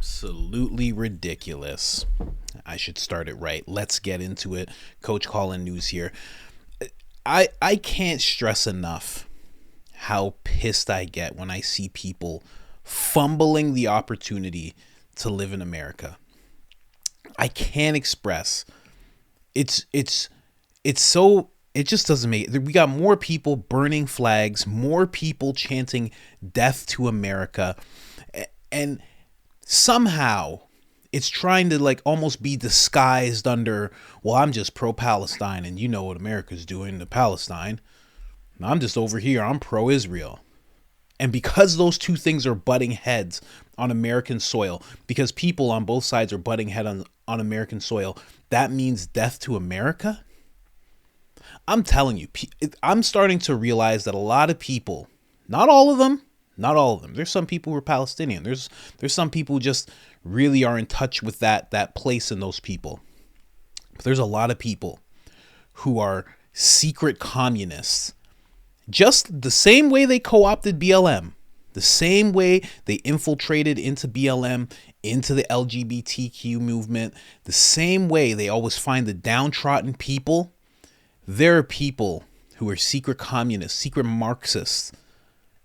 absolutely ridiculous. I should start it right. Let's get into it. Coach Colin News here. I can't stress enough how pissed I get when I see people fumbling the opportunity to live in America. I can't express. It's so, it just doesn't make it. We got more people burning flags, more people chanting death to America, and somehow it's trying to like almost be disguised under, well, I'm just pro-Palestine and you know what America's doing to Palestine. I'm just over here, I'm pro-Israel. And because those two things are butting heads on American soil, because people on both sides are butting head on American soil, that means death to America? I'm telling you, I'm starting to realize that a lot of people, not all of them, there's some people who are Palestinian. There's some people who just really are in touch with that place in those people. But there's a lot of people who are secret communists. Just the same way they co-opted BLM, the same way they infiltrated into BLM, into the LGBTQ movement, the same way they always find the downtrodden people. There are people who are secret communists, secret Marxists,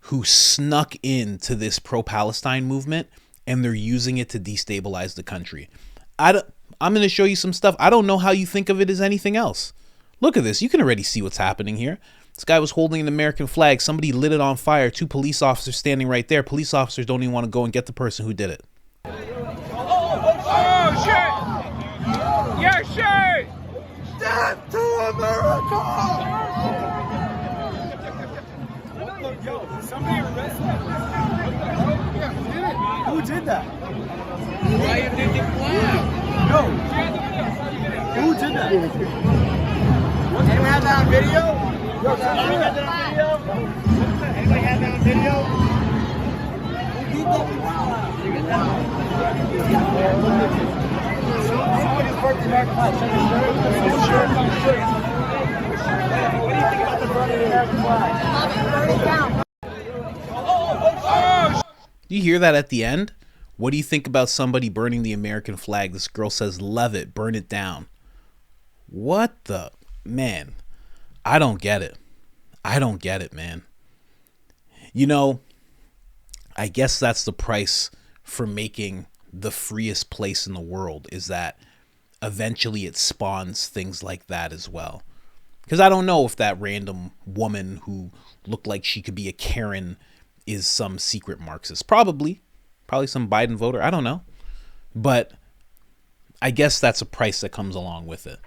who snuck into this pro-Palestine movement, and they're using it to destabilize the country. I'm going to show you some stuff. I don't know how you think of it as anything else. Look at this. You can already see what's happening here. This guy was holding an American flag. Somebody lit it on fire. Two police officers standing right there. Police officers don't even want to go and get the person who did it. Oh, shit! Yeah, shit! Death to America! Yo, somebody arrested him. Who did that? Why did the flag? No. Who did that? Anyone have that on video? Anybody have that on video? Anybody have that on video? Somebody's burning the American flag. What do you think about the burning of the American flag? Burn it down. You hear that at the end? What do you think about somebody burning the American flag? This girl says, love it, burn it down. What the, man, I don't get it. I don't get it, man. You know, I guess that's the price for making the freest place in the world, is that eventually it spawns things like that as well. Because I don't know if that random woman who looked like she could be a Karen is some secret Marxist. Probably some Biden voter. I don't know. But I guess that's a price that comes along with it.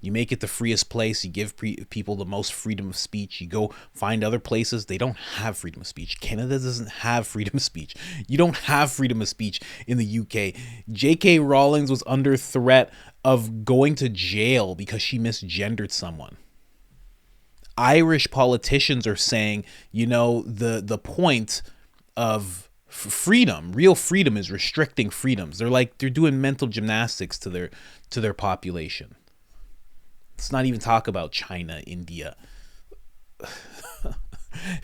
You make it the freest place. You give people the most freedom of speech. You go find other places. They don't have freedom of speech. Canada doesn't have freedom of speech. You don't have freedom of speech in the UK. J.K. Rowling was under threat of going to jail because she misgendered someone. Irish politicians are saying, you know, the point of freedom, real freedom, is restricting freedoms. They're doing mental gymnastics to their population. Let's not even talk about China, India.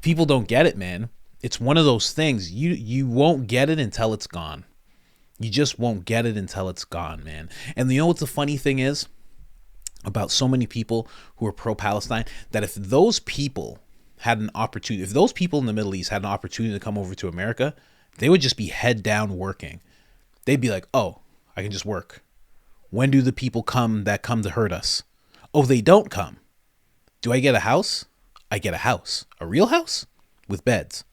People don't get it, man. It's one of those things. You won't get it until it's gone. You just won't get it until it's gone, man. And you know what the funny thing is about so many people who are pro-Palestine? That if those people had an opportunity, if those people in the Middle East had an opportunity to come over to America, they would just be head down working. They'd be like, oh, I can just work. When do the people come that come to hurt us? Oh, they don't come. Do I get a house? I get a house. A real house? With beds.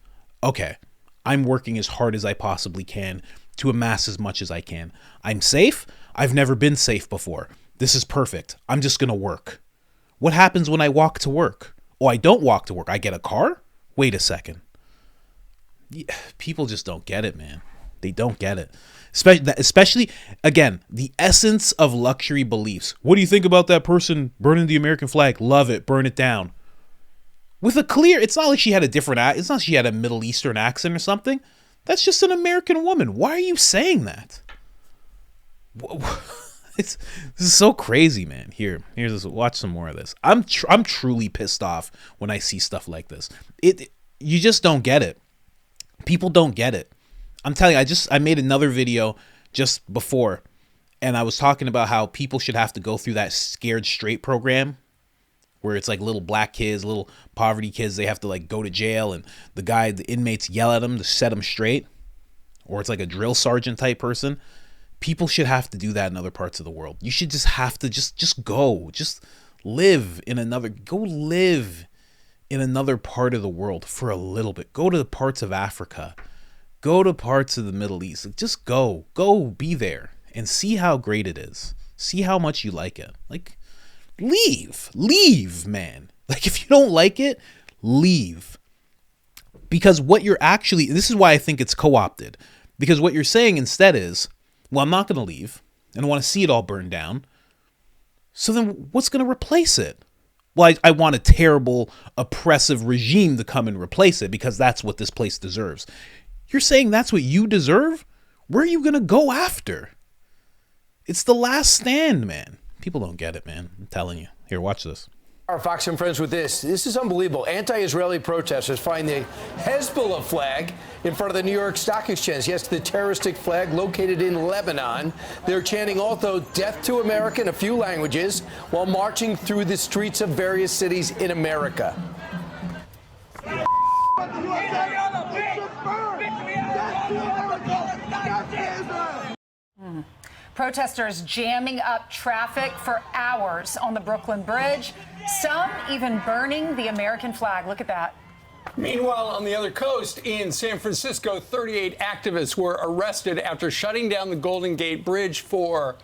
Okay. I'm working as hard as I possibly can to amass as much as I can. I'm safe. I've never been safe before. This is perfect. I'm just going to work. What happens when I walk to work? Oh, I don't walk to work. I get a car? Wait a second. Yeah, people just don't get it, man. They don't get it. Especially, again, the essence of luxury beliefs. What do you think about that person burning the American flag? Love it. Burn it down. With a clear, it's not like she had a different, it's not like she had a Middle Eastern accent or something. That's just an American woman. Why are you saying that? This is so crazy, man. Here's this. Watch some more of this. I'm truly pissed off when I see stuff like this. You just don't get it. People don't get it. I'm telling you, I made another video just before, and I was talking about how people should have to go through that Scared Straight program, where it's like little black kids, little poverty kids, they have to like go to jail, and the inmates yell at them to set them straight, or it's like a drill sergeant type person. People should have to do that in other parts of the world. You should just have to just live in another part of the world for a little bit. Go to the parts of Africa. Go to parts of the Middle East. Just go be there and see how great it is. See how much you like it. Like, leave, man. Like, if you don't like it, leave. Because this is why I think it's co-opted. Because what you're saying instead is, well, I'm not going to leave, and I want to see it all burn down. So then what's going to replace it? Well, I want a terrible, oppressive regime to come and replace it, because that's what this place deserves. You're saying that's what you deserve? Where are you going to go after? It's the last stand, man. People don't get it, man. I'm telling you. Here, watch this. Our Fox and Friends with this. This is unbelievable. Anti-Israeli protesters find the Hezbollah flag in front of the New York Stock Exchange. Yes, the terroristic flag located in Lebanon. They're chanting also "Death to America" in a few languages while marching through the streets of various cities in America. Protesters jamming up traffic for hours on the Brooklyn Bridge, some even burning the American flag. Look at that. Meanwhile, on the other coast in San Francisco, 38 activists were arrested after shutting down the Golden Gate Bridge for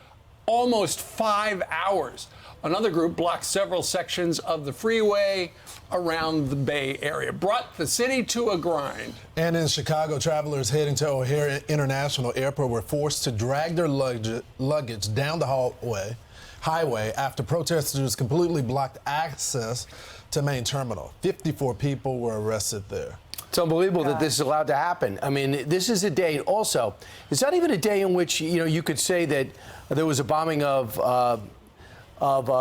almost 5 hours. Another group blocked several sections of the freeway around the Bay Area, brought the city to a grind. And in Chicago, travelers heading to O'Hare International Airport were forced to drag their luggage down the highway after protesters completely blocked access to main terminal. 54 people were arrested there. It's unbelievable that this is allowed to happen. I mean, this is a day. Also, it's not even a day in which you could say that there was a bombing of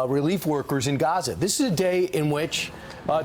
relief workers in Gaza. This is a day in which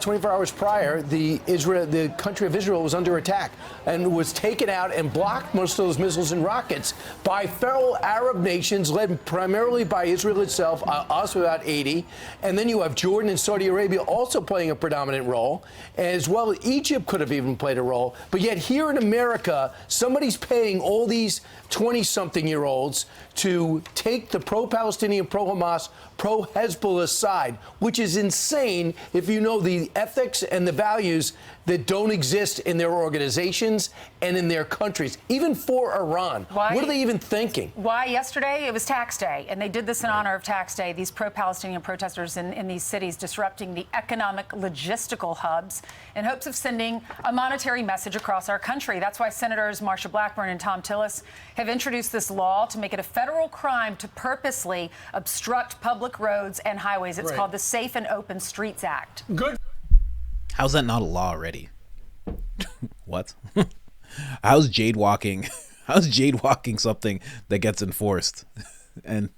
24 hours prior, the country of Israel was under attack and was taken out and blocked, most of those missiles and rockets, by fellow Arab nations led primarily by Israel itself, us about 80. And then you have Jordan and Saudi Arabia also playing a predominant role, as well as Egypt could have even played a role. But yet here in America, somebody's paying all these 20-something-year-olds to take the pro-Palestinian, pro-Hamas, pro-Hezbollah side, which is insane if you know the ethics and the values that don't exist in their organizations and in their countries, even for Iran. Why? What are they even thinking? Why yesterday? It was tax day, and they did this in honor of tax day. These pro-Palestinian protesters in these cities disrupting the economic logistical hubs in hopes of sending a monetary message across our country. That's why Senators Marsha Blackburn and Tom Tillis have introduced this law to make it a federal crime to purposely obstruct public roads and highways. It's called the Safe and Open Streets Act. Good. How's that not a law already? What? How's jaywalking something that gets enforced? And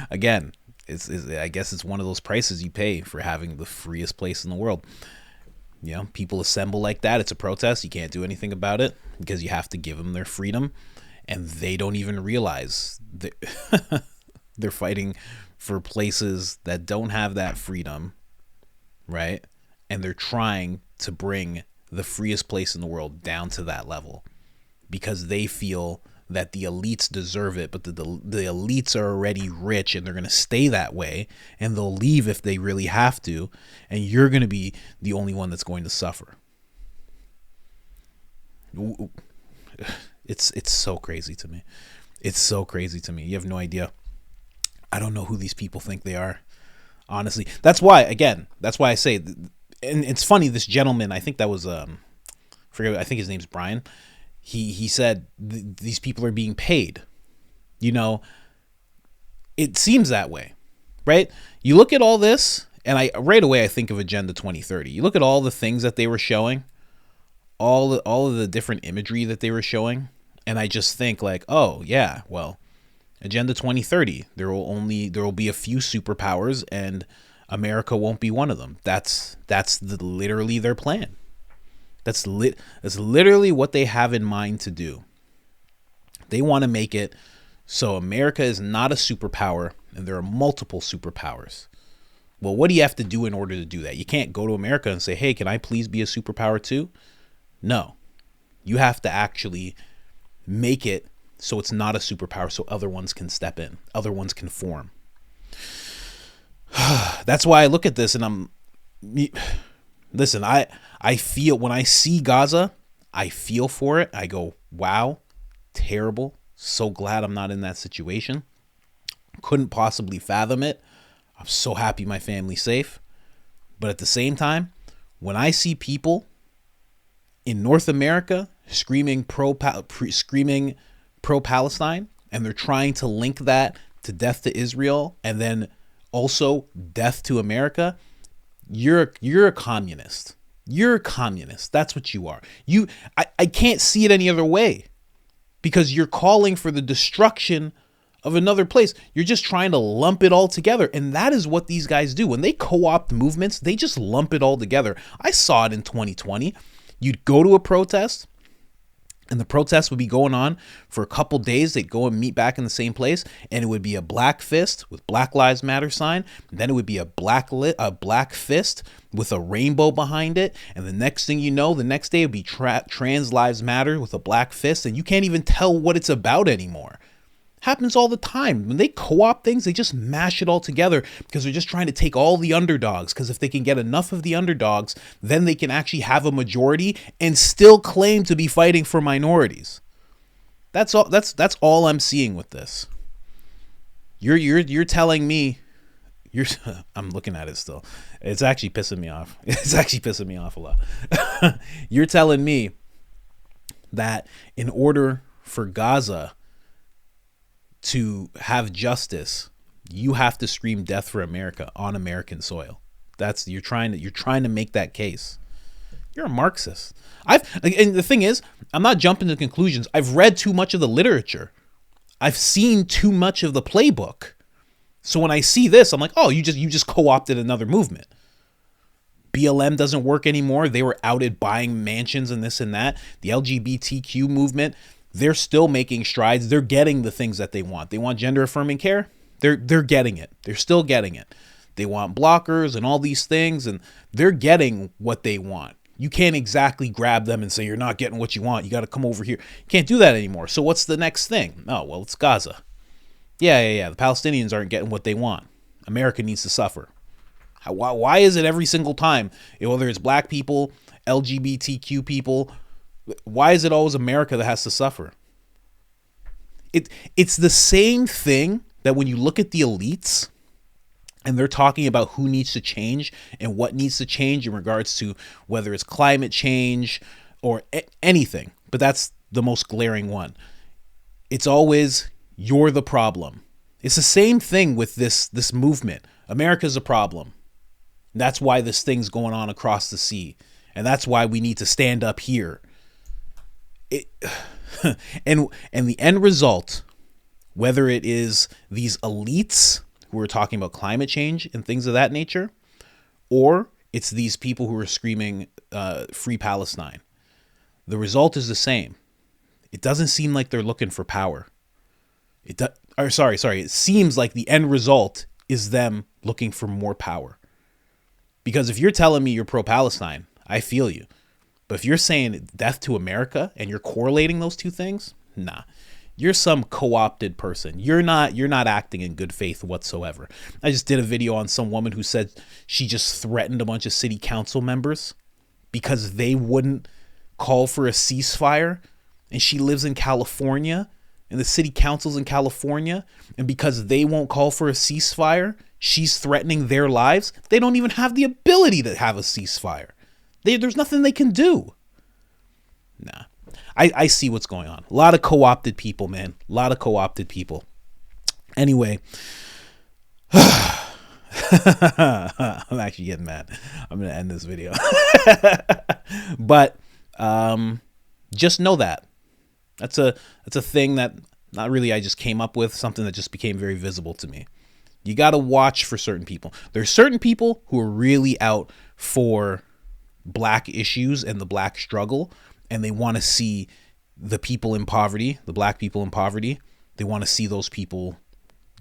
again, I guess it's one of those prices you pay for having the freest place in the world. People assemble like that. It's a protest. You can't do anything about it because you have to give them their freedom, and they don't even realize that they're fighting for places that don't have that freedom, right? And they're trying to bring the freest place in the world down to that level because they feel that the elites deserve it, but the elites are already rich and they're going to stay that way, and they'll leave if they really have to, and you're going to be the only one that's going to suffer. It's so crazy to me. It's so crazy to me. You have no idea. I don't know who these people think they are. Honestly, that's why I say, and it's funny, this gentleman, I think that was, I think his name's Brian. He said these people are being paid. It seems that way, right? You look at all this, and right away I think of Agenda 2030. You look at all the things that they were showing, all of the different imagery that they were showing, and I just think like, oh yeah, well, Agenda 2030, there will be a few superpowers, and America won't be one of them. That's literally their plan. That's literally what they have in mind to do. They want to make it so America is not a superpower and there are multiple superpowers. Well, what do you have to do in order to do that? You can't go to America and say, hey, can I please be a superpower too? No. You have to actually make it so it's not a superpower so other ones can step in, other ones can form. That's why I look at this and listen, I feel, when I see Gaza, I feel for it. I go, wow, terrible. So glad I'm not in that situation. Couldn't possibly fathom it. I'm so happy my family's safe. But at the same time, when I see people in North America screaming pro-Palestine, and they're trying to link that to death to Israel and then also death to America, you're a communist. You're a communist. That's what you are. I can't see it any other way, because you're calling for the destruction of another place. You're just trying to lump it all together. And that is what these guys do. When they co-opt movements, they just lump it all together. I saw it in 2020. You'd go to a protest, and the protest would be going on for a couple days. They'd go and meet back in the same place, and it would be a black fist with Black Lives Matter sign. And then it would be a black fist with a rainbow behind it. And the next thing you know, the next day it would be Trans Lives Matter with a black fist, and you can't even tell what it's about anymore. Happens all the time. When they co-opt things, they just mash it all together because they're just trying to take all the underdogs. Because if they can get enough of the underdogs, then they can actually have a majority and still claim to be fighting for minorities. That's all. That's all I'm seeing with this. You're telling me, I'm looking at it still. It's actually pissing me off. It's actually pissing me off a lot. You're telling me that in order for Gaza to have justice, you have to scream death for America on American soil. You're trying to make that case. You're a Marxist. And the thing is, I'm not jumping to conclusions. I've read too much of the literature. I've seen too much of the playbook. So when I see this, I'm like, oh, you just co-opted another movement. BLM doesn't work anymore. They were outed buying mansions and this and that. The LGBTQ movement, they're still making strides. They're getting the things that they want. They want gender affirming care. They're getting it. They're still getting it. They want blockers and all these things, and they're getting what they want. You can't exactly grab them and say, you're not getting what you want. You got to come over here. You can't do that anymore. So what's the next thing? Oh, well, it's Gaza. Yeah. The Palestinians aren't getting what they want. America needs to suffer. Why is it every single time, whether it's black people, LGBTQ people, why is it always America that has to suffer? It's the same thing that when you look at the elites and they're talking about who needs to change and what needs to change in regards to whether it's climate change or anything, but that's the most glaring one. It's always, you're the problem. It's the same thing with this movement. America's a problem. That's why this thing's going on across the sea. And that's why we need to stand up here. And the end result, whether it is these elites who are talking about climate change and things of that nature, or it's these people who are screaming free Palestine, the result is the same. It doesn't seem like they're looking for power. It seems like the end result is them looking for more power. Because if you're telling me you're pro-Palestine, I feel you. But if you're saying death to America and you're correlating those two things, nah, you're some co-opted person. You're not acting in good faith whatsoever. I just did a video on some woman who said she just threatened a bunch of city council members because they wouldn't call for a ceasefire. And she lives in California and the city council's in California. And because they won't call for a ceasefire, she's threatening their lives. They don't even have the ability to have a ceasefire. There's nothing they can do. Nah, I see what's going on. A lot of co-opted people, man. A lot of co-opted people. Anyway, I'm actually getting mad. I'm going to end this video. But just know that. That's a thing that not really I just came up with, something that just became very visible to me. You got to watch for certain people. There's certain people who are really out for black issues and the black struggle, and they want to see the people in poverty, the black people in poverty, they want to see those people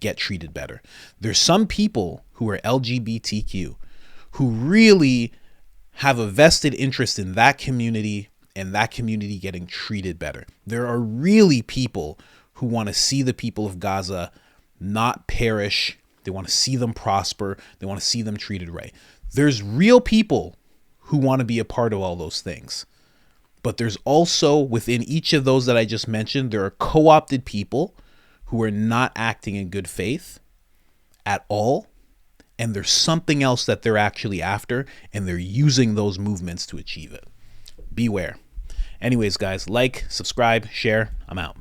get treated better. There's some people who are LGBTQ who really have a vested interest in that community and that community getting treated better. There are really people who want to see the people of Gaza not perish. They want to see them prosper. They want to see them treated right. There's real people who want to be a part of all those things. But there's also, within each of those that I just mentioned, there are co-opted people who are not acting in good faith at all. And there's something else that they're actually after, and they're using those movements to achieve it. Beware. Anyways, guys, like, subscribe, share. I'm out.